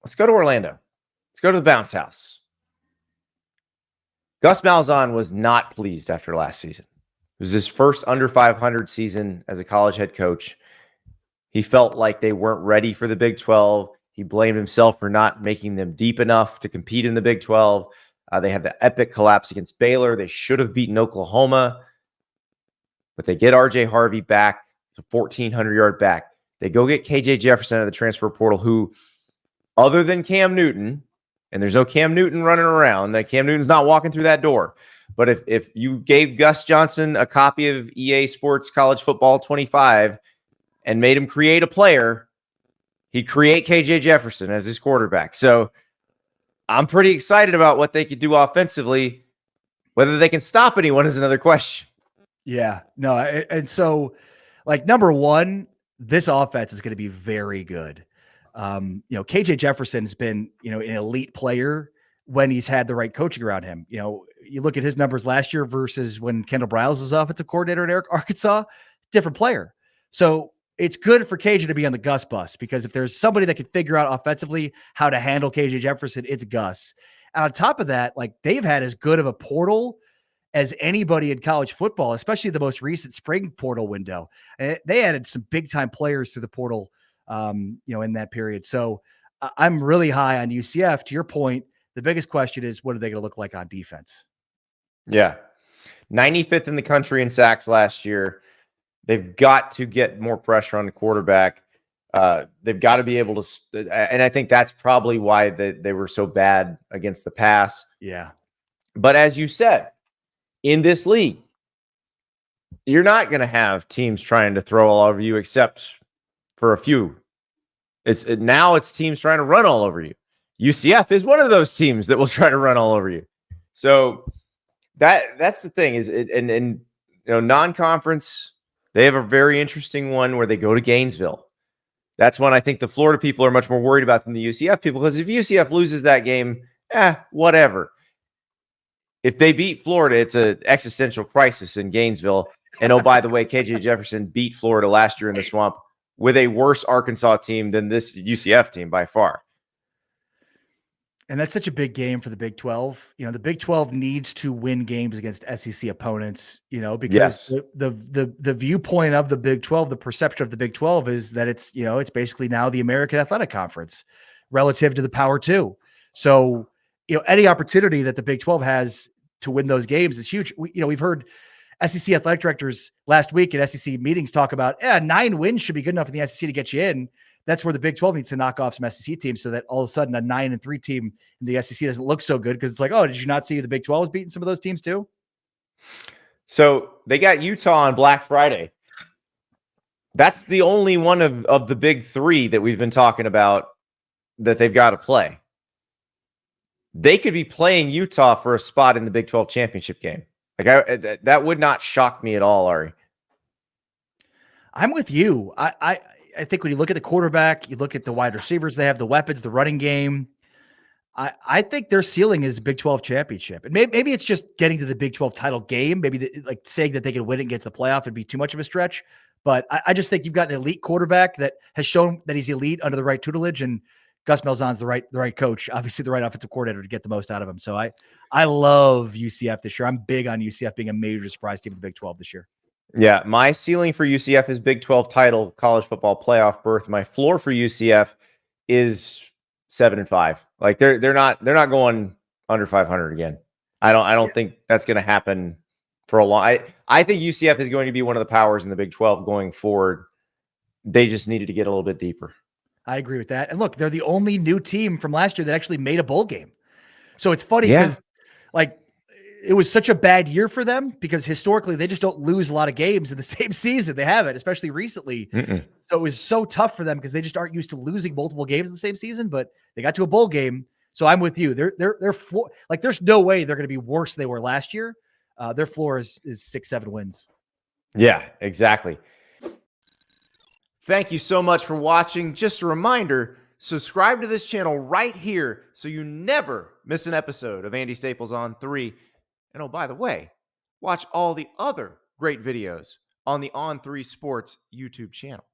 Let's go to Orlando. Let's go to the bounce house. Gus Malzahn was not pleased after last season. It was his first under 500 season as a college head coach. He felt like they weren't ready for the Big 12. He blamed himself for not making them deep enough to compete in the Big 12. They had the epic collapse against Baylor. They should have beaten Oklahoma, but they get RJ Harvey back, a 1,400-yard back. They go get KJ Jefferson out of the transfer portal, who, other than Cam Newton, and there's no Cam Newton running around, that Cam Newton's not walking through that door. But if you gave Gus Johnson a copy of EA Sports College Football 25 and made him create a player, he'd create KJ Jefferson as his quarterback. So I'm pretty excited about what they could do offensively. Whether they can stop anyone is another question. Yeah, no. And so, like, number one, this offense is going to be very good. KJ Jefferson has been, an elite player when he's had the right coaching around him. You look at his numbers last year versus when Kendall Briles was offensive coordinator in Arkansas, different player. So it's good for KJ to be on the Gus bus, because if there's somebody that can figure out offensively how to handle KJ Jefferson, it's Gus. And on top of that, like, they've had as good of a portal as anybody in college football, especially the most recent spring portal window. And they added some big time players through the portal, in that period. So I'm really high on UCF. To your point, the biggest question is, what are they going to look like on defense? Yeah. 95th in the country in sacks last year. They've got to get more pressure on the quarterback. They've got to be able to, and I think that's probably why they were so bad against the pass. Yeah. But as you said, in this league, you're not going to have teams trying to throw all over you, except for a few. Now it's teams trying to run all over you. UCF is one of those teams that will try to run all over you. So that's the thing is, non-conference, they have a very interesting one where they go to Gainesville. That's one I think the Florida people are much more worried about than the UCF people, because if UCF loses that game, whatever. If they beat Florida, it's an existential crisis in Gainesville. And oh, by the way, KJ Jefferson beat Florida last year in the Swamp with a worse Arkansas team than this UCF team by far. And that's such a big game for the Big 12. The Big 12 needs to win games against SEC opponents, because the viewpoint of the Big 12, the perception of the Big 12 is that it's basically now the American Athletic Conference relative to the Power 2. So, any opportunity that the Big 12 has to win those games is huge. We've heard SEC athletic directors last week at SEC meetings talk about 9 wins should be good enough in the SEC to get you in. That's where the Big 12 needs to knock off some SEC teams, so that all of a sudden a 9-3 team in the SEC doesn't look so good, because it's like, oh, did you not see the Big 12 was beating some of those teams too? So they got Utah on Black Friday. That's the only one of the big three that we've been talking about that they've got to play. They could be playing Utah for a spot in the Big 12 championship game. Like that would not shock me at all, Ari. I'm with you. I think when you look at the quarterback, you look at the wide receivers, they have the weapons, the running game. I think their ceiling is Big 12 championship. And maybe it's just getting to the Big 12 title game. Maybe like saying that they can win it and get to the playoff would be too much of a stretch. But I just think you've got an elite quarterback that has shown that he's elite under the right tutelage, and Gus Malzahn's the right coach, obviously the right offensive coordinator to get the most out of him. So I love UCF this year. I'm big on UCF being a major surprise team in the Big 12 this year. Yeah, my ceiling for UCF is Big 12 title, college football playoff berth. My floor for UCF is 7-5. Like they're not going under 500 again. I don't think that's going to happen for a long. I think UCF is going to be one of the powers in the Big 12 going forward. They just needed to get a little bit deeper. I agree with that. And look, they're the only new team from last year that actually made a bowl game. So it's funny because it was such a bad year for them, because historically they just don't lose a lot of games in the same season. They haven't, especially recently. So it was so tough for them because they just aren't used to losing multiple games in the same season, but they got to a bowl game. So I'm with you. They're floor, like, there's no way they're going to be worse than they were last year. Their floor is 6-7 wins. Yeah, exactly. Thank you so much for watching. Just a reminder, subscribe to this channel right here so you never miss an episode of Andy Staples on 3. And oh, by the way, watch all the other great videos on the On3 Sports YouTube channel.